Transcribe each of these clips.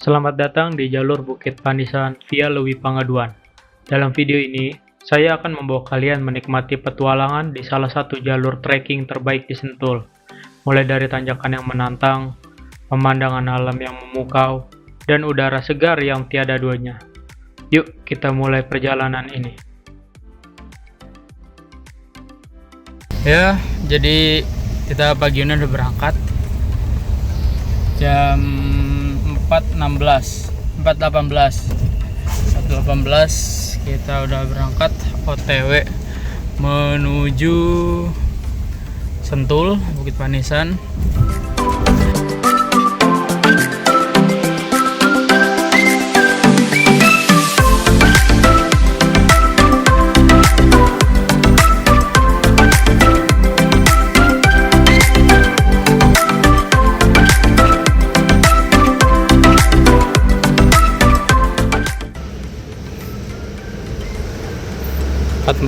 Selamat datang di jalur Bukit Panisan via Lewi Pangaduan. Dalam video ini, saya akan membawa kalian menikmati petualangan di salah satu jalur trekking terbaik di Sentul. Mulai dari tanjakan yang menantang, pemandangan alam yang memukau, dan udara segar yang tiada duanya. Yuk kita mulai perjalanan ini. Ya, jadi kita pagi ini udah berangkat. Jam 4.18 kita udah berangkat OTW menuju Sentul, Bukit Panisan.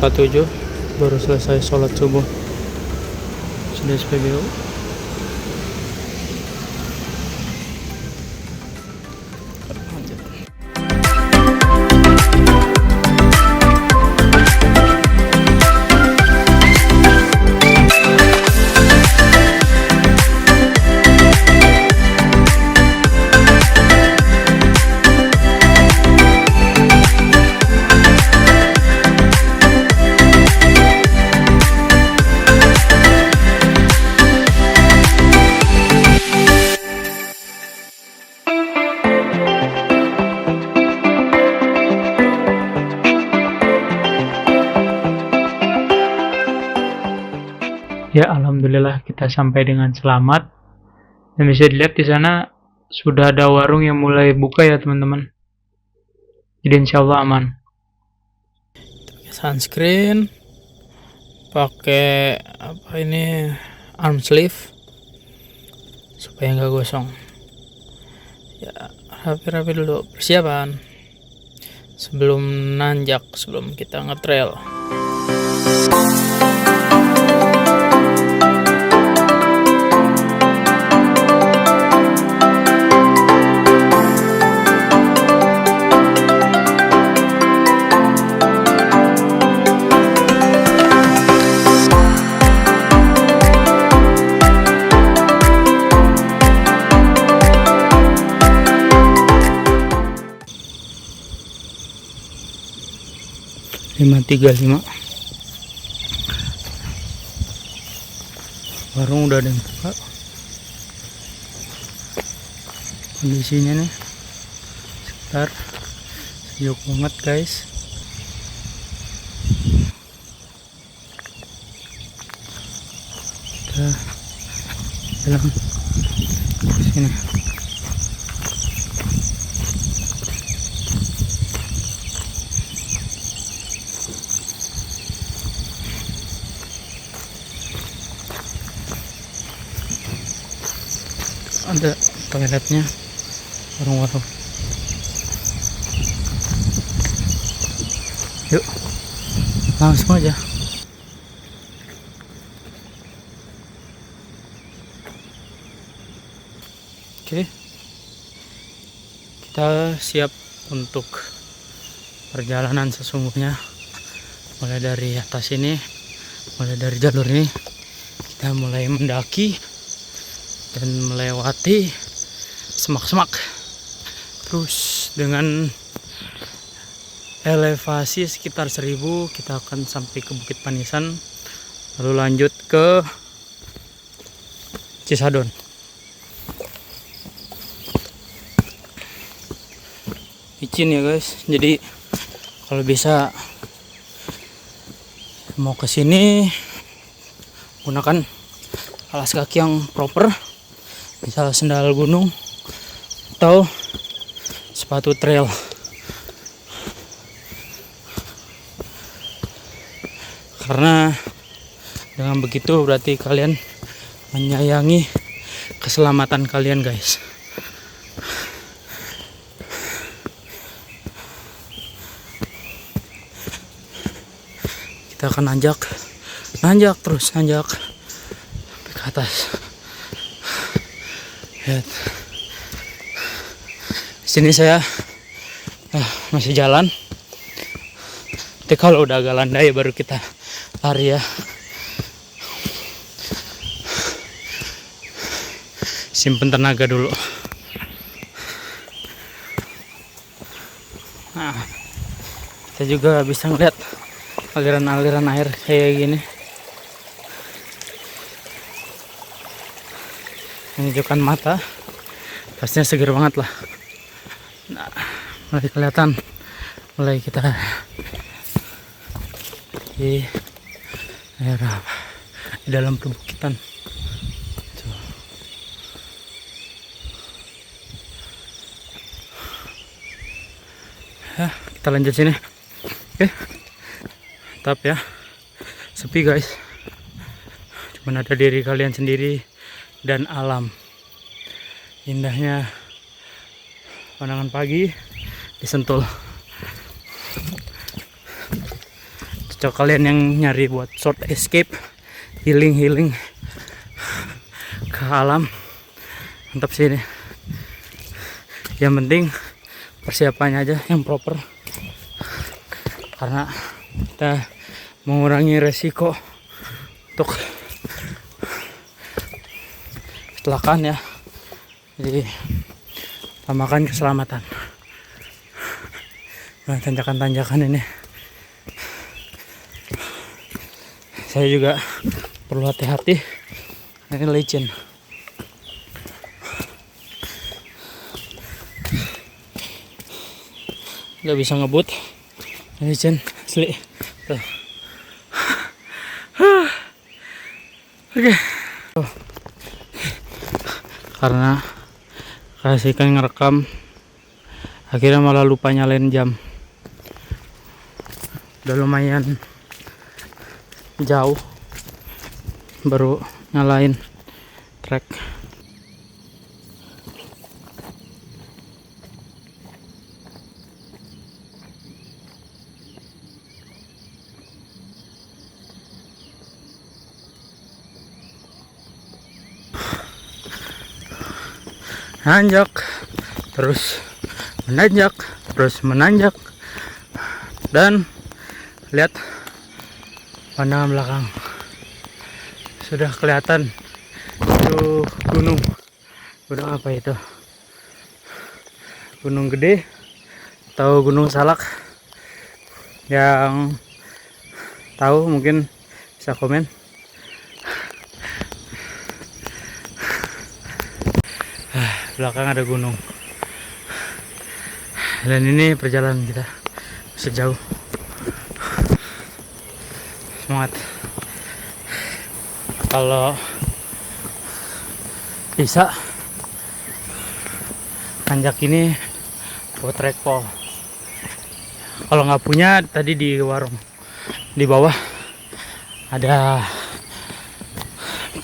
Empat 47 baru selesai sholat subuh. Sudah SPBU. Ya, alhamdulillah kita sampai dengan selamat. Dan bisa dilihat di sana sudah ada warung yang mulai buka ya teman-teman. Jadi insya Allah aman. Sunscreen, pakai apa ini, arm sleeve supaya nggak gosong. Ya, rapi-rapi dulu persiapan sebelum nanjak, sebelum kita ngetrail. Lima 35 warung udah ada yang buka. Kondisinya nih sekitar sejuk banget guys. Kita jalan ke sini. Ada toiletnya, warung-warung. Yuk, langsung aja. Oke, kita siap untuk perjalanan sesungguhnya. Mulai dari atas ini, mulai dari jalur ini, kita mulai mendaki dan melewati semak-semak, terus dengan elevasi sekitar 1000 kita akan sampai ke Bukit Panisan, lalu lanjut ke Cisadon. Licin ya guys, jadi kalau bisa mau ke sini gunakan alas kaki yang proper, misal sendal gunung atau sepatu trail. Karena dengan begitu berarti kalian menyayangi keselamatan kalian guys. Kita akan nanjak terus sampai ke atas. Lihat Sini saya masih jalan. Nanti kalau udah agak landai baru kita lari ya. Simpen tenaga dulu. Nah, kita juga bisa ngeliat aliran-aliran air kayak gini. Menunjukkan mata, pastinya seger banget lah. Nah, mulai kelihatan, mulai kita di daerah di dalam perbukitan. Tuh. Ya, kita lanjut sini. Oke, tetap ya, sepi guys. Cuman ada diri kalian sendiri dan alam. Indahnya pandangan pagi di Sentul. Cocok kalian yang nyari buat short escape, healing ke alam, mantap sih ini. Yang penting persiapannya aja yang proper, karena kita mengurangi resiko untuk kecelakaan ya. Jadi tambahkan keselamatan. Nah, tanjakan-tanjakan ini saya juga perlu hati-hati. Ini licin. Nggak bisa ngebut. Ini licin asli. Tuh. Oke. Karena kasihkan ngerekam, akhirnya malah lupa nyalain jam. Udah lumayan jauh baru nyalain track. Nanjak, terus menanjak, terus menanjak, dan lihat pandangan belakang, sudah kelihatan itu gunung. Gunung apa itu? Gunung Gede atau Gunung Salak? Yang tahu mungkin bisa komen. Belakang ada gunung, dan ini perjalanan kita sejauh. Semangat. Kalau bisa tanjak ini buat trackpole. Kalau nggak punya, tadi di warung di bawah ada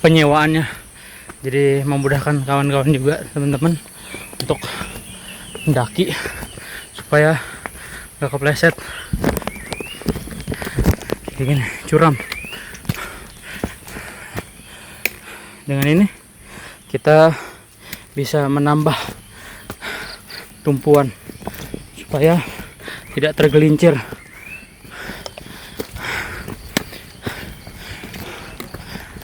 penyewaannya. Jadi memudahkan kawan-kawan juga, teman-teman, untuk mendaki supaya nggak kepleset. Begini, curam. Dengan ini kita bisa menambah tumpuan supaya tidak tergelincir.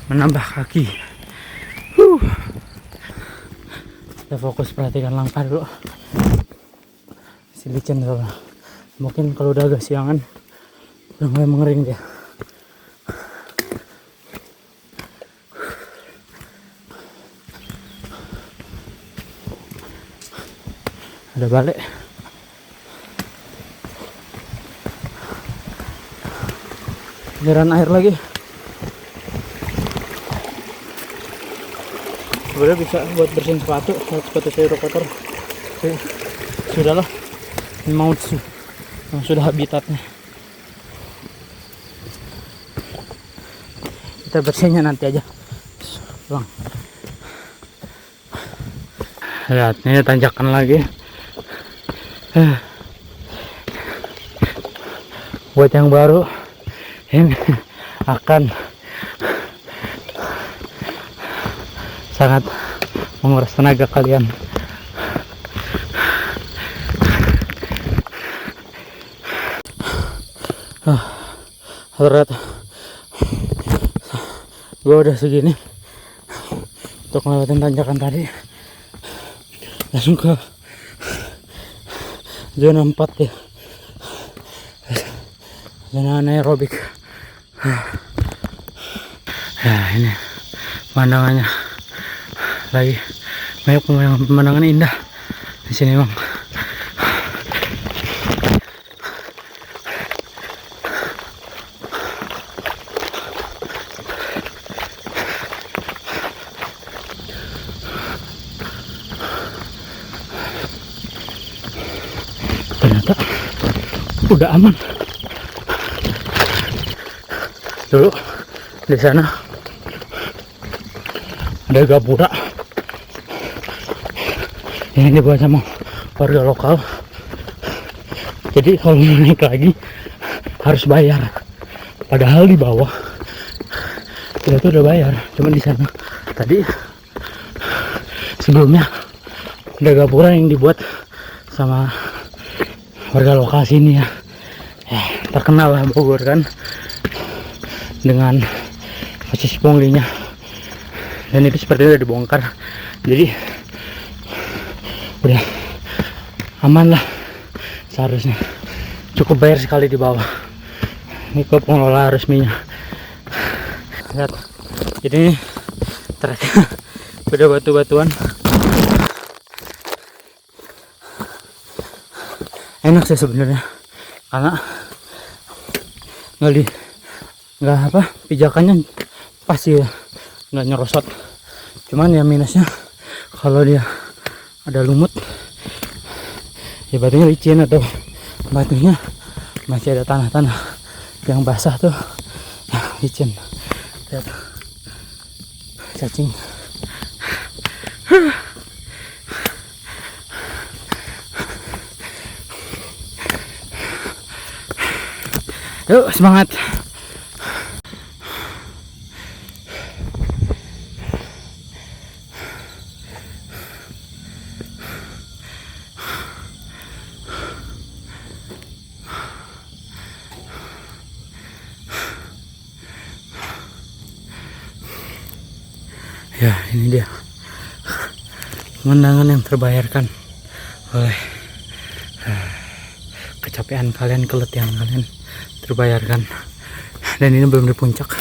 Menambah kaki. Kita fokus perhatikan langkah dulu. Si licin soalnya. Mungkin kalau udah agak siangan udah mulai mengering dia. Ada balik. Aliran air lagi. Sebenarnya bisa buat bersihin sepatu, sepatu saya udah kotor. Sudahlah, mau sudah habitatnya. Kita bersihnya nanti aja. Pulang. Lihat, ini tanjakan lagi. Buat yang baru, ini akan sangat menguras tenaga kalian. Ternyata gue udah segini untuk ngelewatin tanjakan tadi, langsung ke zona 4 ya, zona anaerobik. Ya ini pemandangannya lagi banyak pemandangan indah di sini bang. Ternyata udah aman. Dulu di sana ada gapura yang dibuat sama warga lokal. Jadi kalau mau naik lagi harus bayar. Padahal di bawah kita tuh udah bayar. Cuman di sana tadi sebelumnya ada gapura yang dibuat sama warga lokal sini ya. Terkenal lah Bogor kan dengan sosis ponglinya, dan itu sepertinya udah dibongkar, jadi udah aman lah seharusnya. Cukup bayar sekali di bawah. Ini ke pengelola resminya. Lihat ini ternyata udah batu-batuan. Enak sih sebenarnya karena pijakannya pasti ya, nggak nyerosot. Cuman ya minusnya kalau dia ada lumut ya, batunya licin atau batunya masih ada tanah-tanah yang basah tuh ya, licin. Lihat cacing. Yuk semangat. Ya ini dia pemandangan yang terbayarkan oleh kecapean kalian, keletihan kalian terbayarkan. Dan ini belum di puncak.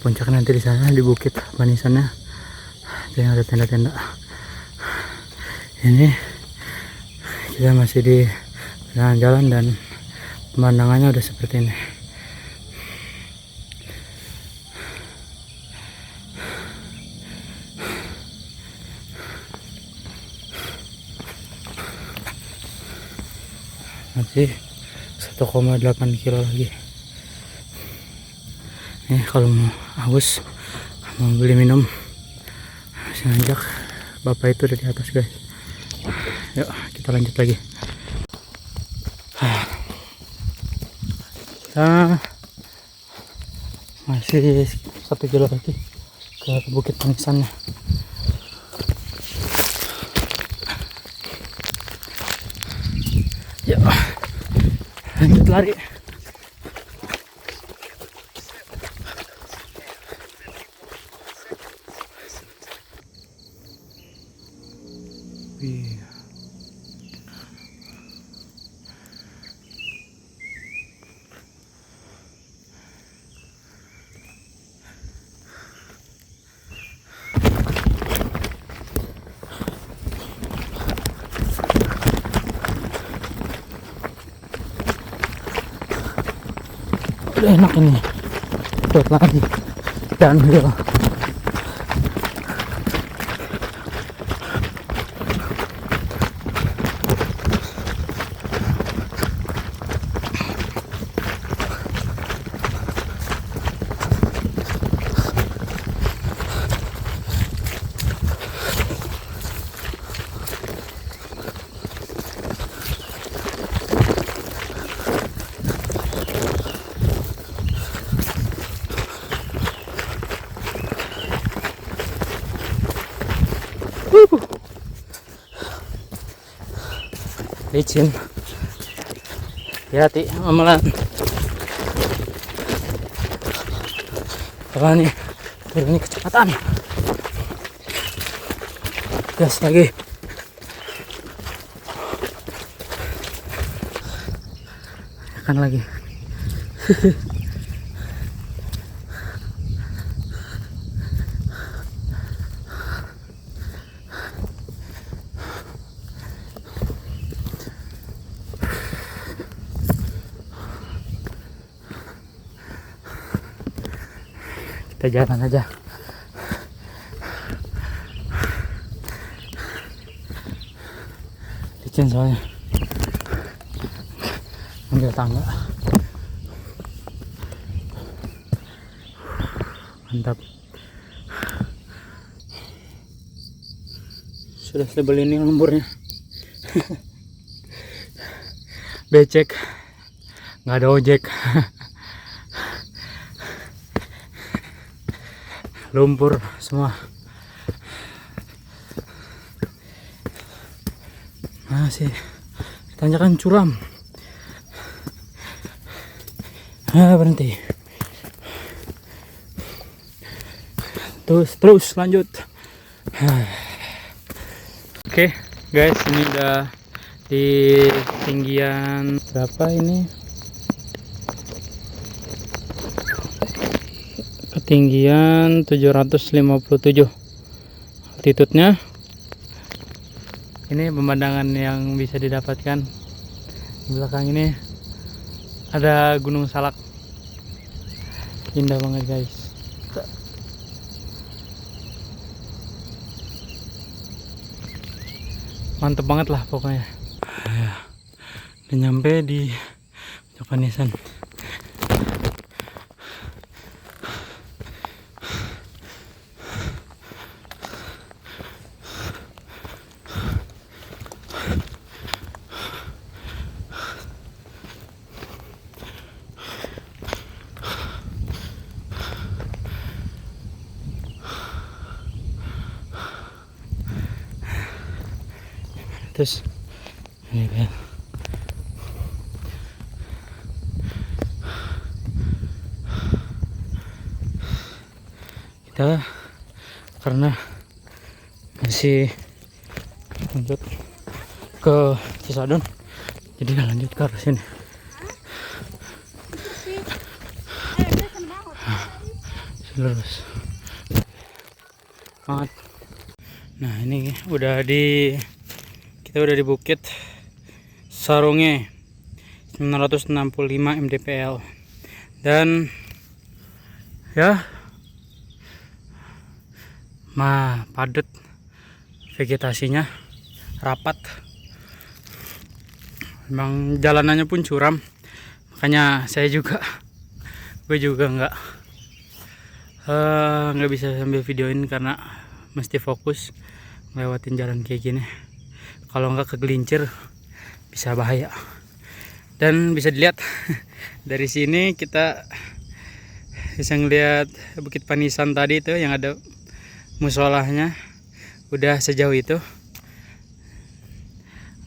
Puncak nanti di sana di Bukit Banisannya yang ada tenda-tenda. Ini kita masih di jalan-jalan dan pemandangannya udah seperti ini. Masih 1,8 kilo lagi. Nih kalau mau haus, mau beli minum, bisa ngajak bapak itu dari atas guys. Yuk kita lanjut lagi. Kita masih 1 kilo lagi ke Bukit Banisannya. Yuk lanjut lari. Udah enak ini buat lagi downhill. Licin, hati-hati amalan. Coba nih, ini kecepatan. Gas lagi. Tekan lagi. Kita jalan aja. Licin soalnya. Ambil tangga. Mantap. Sudah sebel ini lemburnya. Becek. Nggak ada ojek. Lumpur semua. Masih tanjakan curam. Berhenti. Terus lanjut. Oke, guys, ini udah di ketinggian berapa ini? Ketinggian 757 altitude-nya. Ini pemandangan yang bisa didapatkan. Di belakang ini ada Gunung Salak. Indah banget, guys. Mantep banget lah pokoknya. Udah nyampe di Panisan. Terus ini kan kita karena masih lanjut ke Cisadon, jadi lanjut ke arah sini. Lurus banget. Nah, ini kita udah di Bukit Saronge 965 mdpl, dan ya padat vegetasinya, rapat. Memang jalanannya pun curam, makanya gue juga nggak bisa sambil videoin karena mesti fokus ngelewatin jalan kayak gini. Kalau nggak kegelincir bisa bahaya. Dan bisa dilihat dari sini kita bisa ngeliat Bukit Panisan tadi itu yang ada musolahnya. Udah sejauh itu,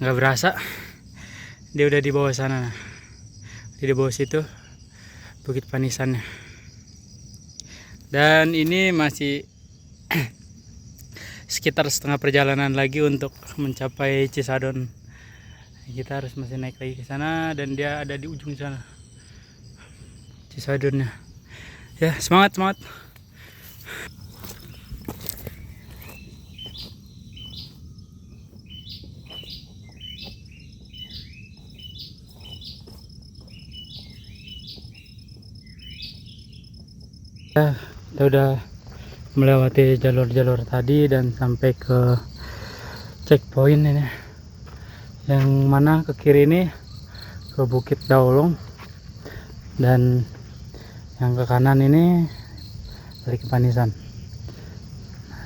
nggak berasa dia udah di bawah sana. Di bawah situ Bukit Panisannya. Dan ini masih sekitar setengah perjalanan lagi untuk mencapai Cisadon. Kita harus masih naik lagi ke sana, dan dia ada di ujung sana Cisadonnya. Ya, semangat. Ya, kita udah melewati jalur-jalur tadi dan sampai ke checkpoint ini, yang mana ke kiri ini ke Bukit Daulong, dan yang ke kanan ini dari ke Panisan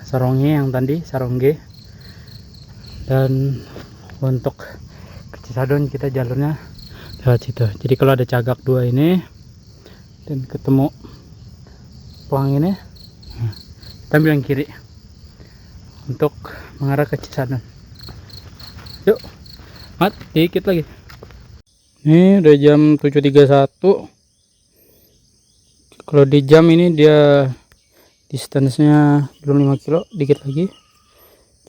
Saronge yang tadi Sarongge. Dan untuk ke Cisadon kita jalurnya lewat situ. Jadi kalau ada Cagak 2 ini dan ketemu Puang ini, kita ambil yang kiri untuk mengarah ke Cisadon. Yuk, dikit lagi. Ini udah jam 7.31. Kalau di jam ini dia distance-nya belum 5 kilo, dikit lagi.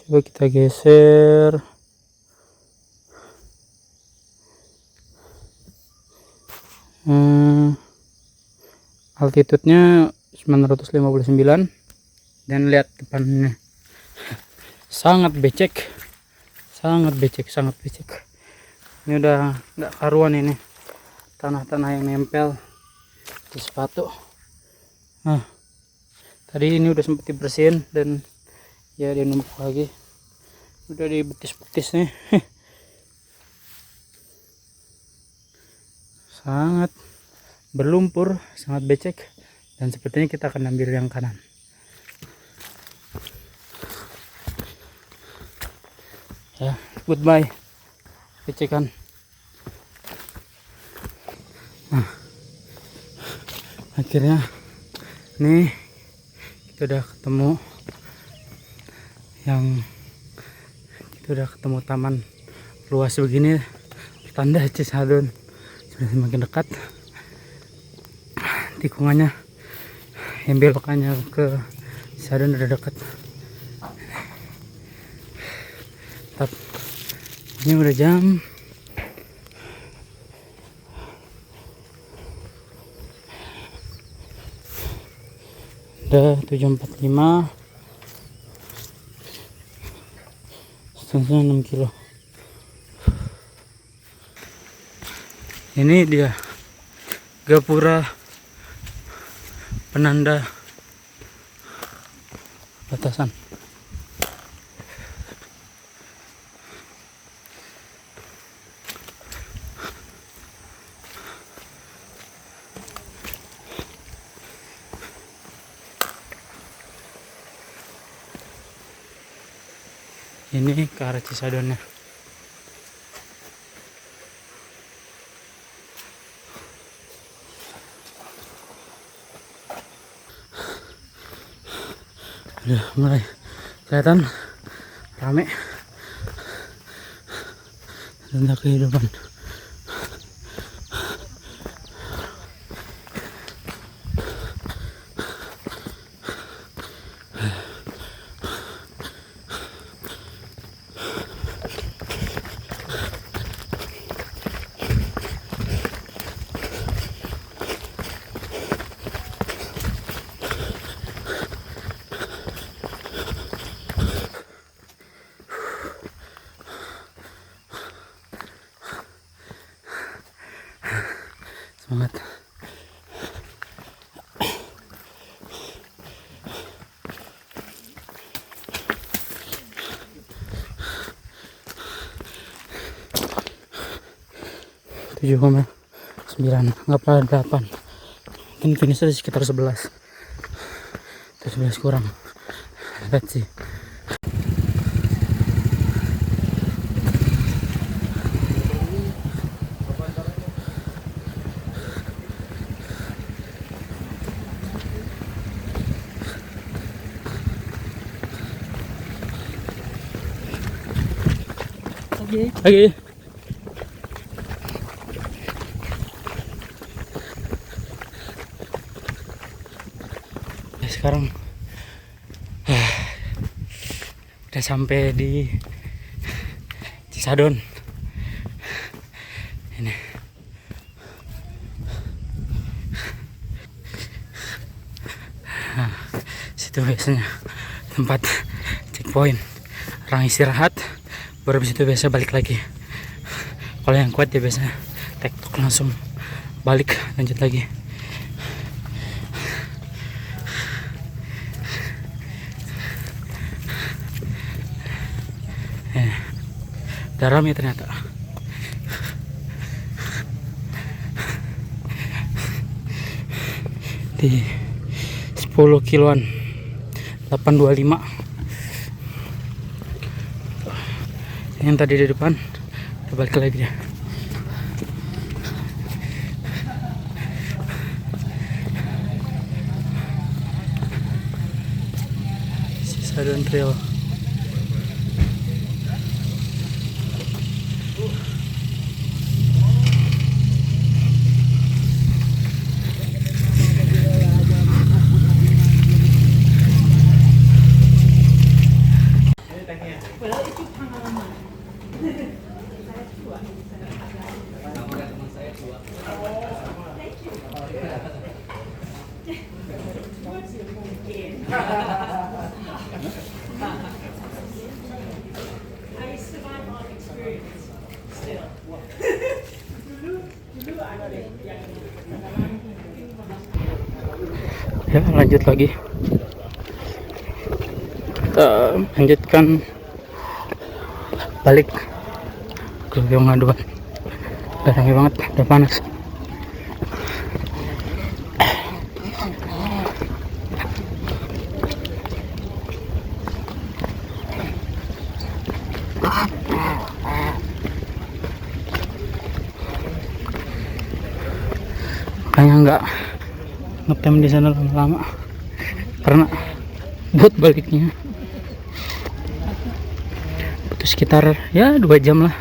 Coba kita geser. Altitude-nya 959 dan lihat depannya. Sangat becek. Ini udah nggak karuan ini. Tanah-tanah yang nempel di sepatu. Nah, tadi ini udah sempet dibersihin dan ya dia numpuk lagi. Udah dibetis-betis nih. Sangat berlumpur, sangat becek, dan sepertinya kita akan ambil yang kanan. Ya, goodbye becekan. Nah, akhirnya nih kita udah ketemu taman luas begini, tanda Cisadon sudah semakin dekat. Tikungannya yang belokannya ke Cisadon udah dekat. Ini udah jam udah 7.45, distansinya 6 kilo. Ini dia gapura penanda batasan. Ini ke arah Cisadonnya. Udah mulai kelihatan rame, tanda kehidupan. Semangat. Tujuh koma 9, anggaplah 8. Mungkin finish ada sekitar 11 atau 11 kurang. Let's see. Oke. Sekarang udah sampai di Cisadon. Ini situ biasanya tempat checkpoint, orang istirahat, baru habis itu biasa balik lagi. Kalau yang kuat ya biasa tektok langsung balik, lanjut lagi. Udah ramai ternyata. Di 10 kiloan 825. Yang tadi di depan udah balik lagi dia. Cisadon Trail. Ya, lanjut lagi. Kita lanjutkan balik ke Pengaduan. Udah rame banget, udah panas. Makanya nggak ngetem di sana lama-lama karena buat baliknya butuh sekitar ya 2 jam lah,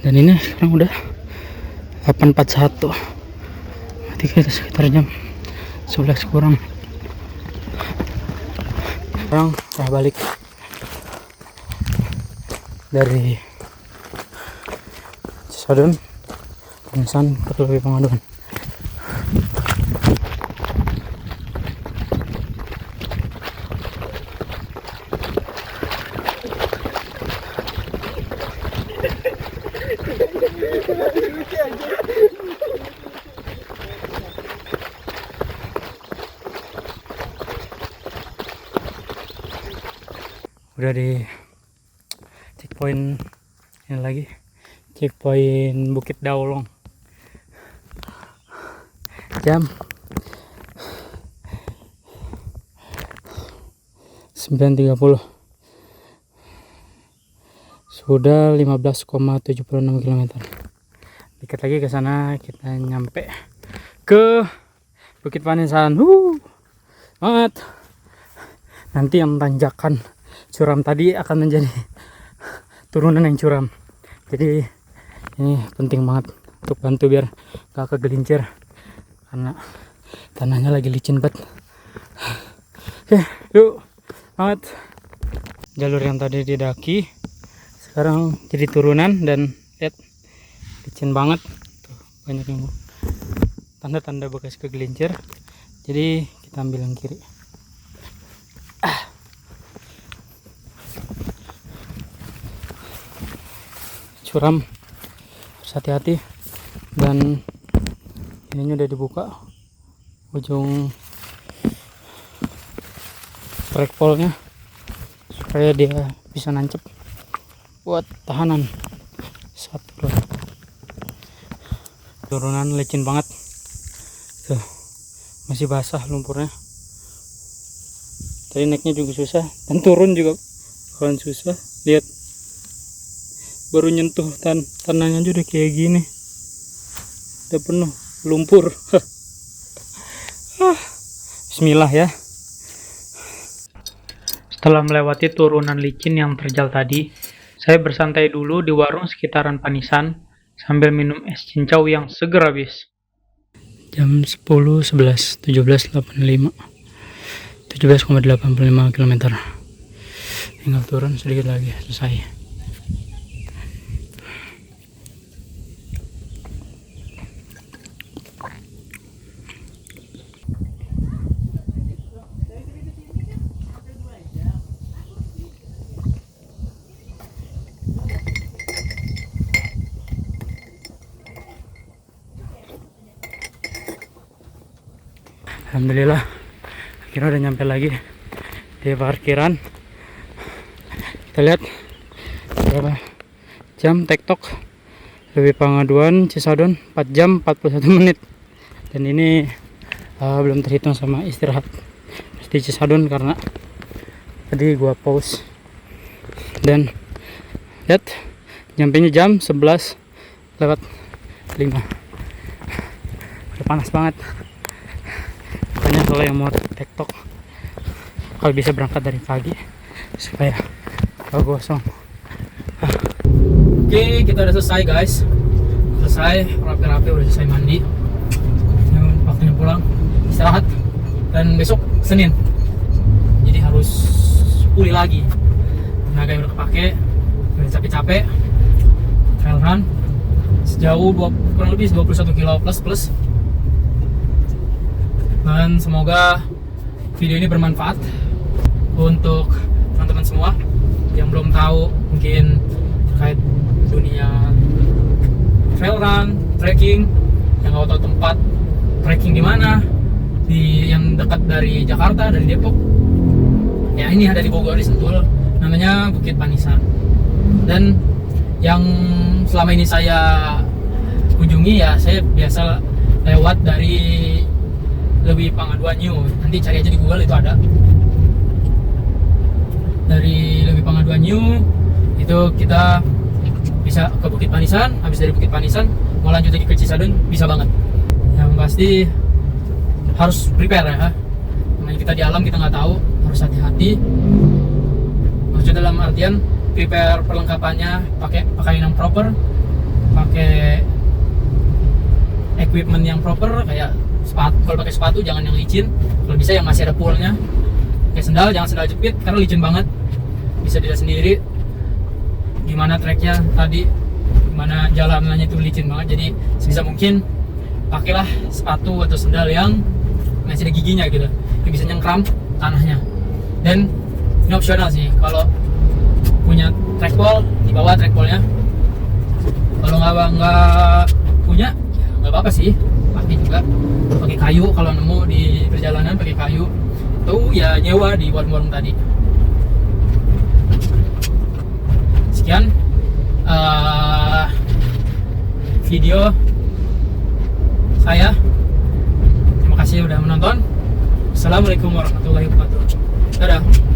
dan ini sekarang udah 8.41, berarti kita sekitar jam 11 kurang. Sekarang saya balik dari Cisadon Panisan ke Lewi Pangaduan. Udah di checkpoint ini lagi, checkpoint Bukit Daulong. Jam 9.30, sudah 15,76 km. Dikit lagi ke sana kita nyampe ke Bukit Panisan. Banget. Nanti yang tanjakan curam tadi akan menjadi turunan yang curam. Jadi ini penting banget untuk bantu biar gak kegelincir karena tanahnya lagi licin banget. Oke, yuk banget. Jalur yang tadi didaki sekarang jadi turunan dan lihat licin banget. Tuh, banyak yang tanda-tanda bekas kegelincir. Jadi kita ambil yang kiri. Curam, harus hati-hati, dan ininya udah dibuka ujung trackpole-nya supaya dia bisa nancep buat tahanan. Satu turunan licin banget tuh, masih basah lumpurnya. Tadi naiknya juga susah dan turun juga bakalan susah. Lihat, baru nyentuh tanahnya aja udah kayak gini, udah penuh lumpur. Bismillah ya. Setelah melewati turunan licin yang terjal tadi, saya bersantai dulu di warung sekitaran Panisan sambil minum es cincau yang seger habis. Jam 10.11, 17.85, 17,85 km. Tinggal turun sedikit lagi selesai. Alhamdulillah akhirnya udah nyampe lagi di parkiran. Kita lihat berapa jam tektok. Lewi Pangaduan Cisadon 4 jam 41 menit, dan ini belum terhitung sama istirahat di Cisadon karena tadi gua pause. Dan lihat nyampenya jam 11:05. Udah panas banget. Makanya kalau yang mau tektok, kalau bisa berangkat dari pagi supaya gak gosong. Oke, kita udah selesai guys. Selesai rapi-rapi, udah selesai mandi. Waktunya pulang, istirahat. Dan besok Senin, jadi harus pulih lagi. Tenaga yang udah kepake, udah capek-capek. Trail run sejauh kurang lebih 21 kilo plus. Dan semoga video ini bermanfaat untuk teman-teman semua yang belum tahu mungkin terkait dunia trail run, trekking, yang nggak tahu tempat trekking di mana, yang dekat dari Jakarta, dari Depok. Ya ini ada di Bogor, di Sentul, namanya Bukit Panisan. Dan yang selama ini saya kunjungi ya saya biasa lewat dari Leuwi Pangaduan New. Nanti cari aja di Google, itu ada. Dari Leuwi Pangaduan New itu kita bisa ke Bukit Panisan. Habis dari Bukit Panisan mau lanjut lagi ke Cisadun bisa banget. Yang pasti harus prepare ya. Namanya kita di alam, kita nggak tahu, harus hati-hati. Maksudnya dalam artian prepare perlengkapannya, pakai pakaian yang proper, pakai equipment yang proper, kayak sepatu. Kalau pakai sepatu jangan yang licin, kalau bisa yang masih ada poolnya. Pakai sendal, jangan sendal jepit karena licin banget. Bisa dilihat sendiri gimana treknya tadi, gimana jalanannya itu licin banget. Jadi sebisa mungkin pakailah sepatu atau sendal yang masih ada giginya gitu, yang bisa nyengkram tanahnya. Dan ini opsional sih, kalau punya trackball dibawa trackballnya. Kalau nggak punya ya nggak apa-apa sih, pakai juga, pakai kayu kalau nemu di perjalanan, pakai kayu tuh ya, nyewa di warung-warung tadi. Sekian video saya, terima kasih udah menonton. Assalamualaikum warahmatullahi wabarakatuh. Dadah.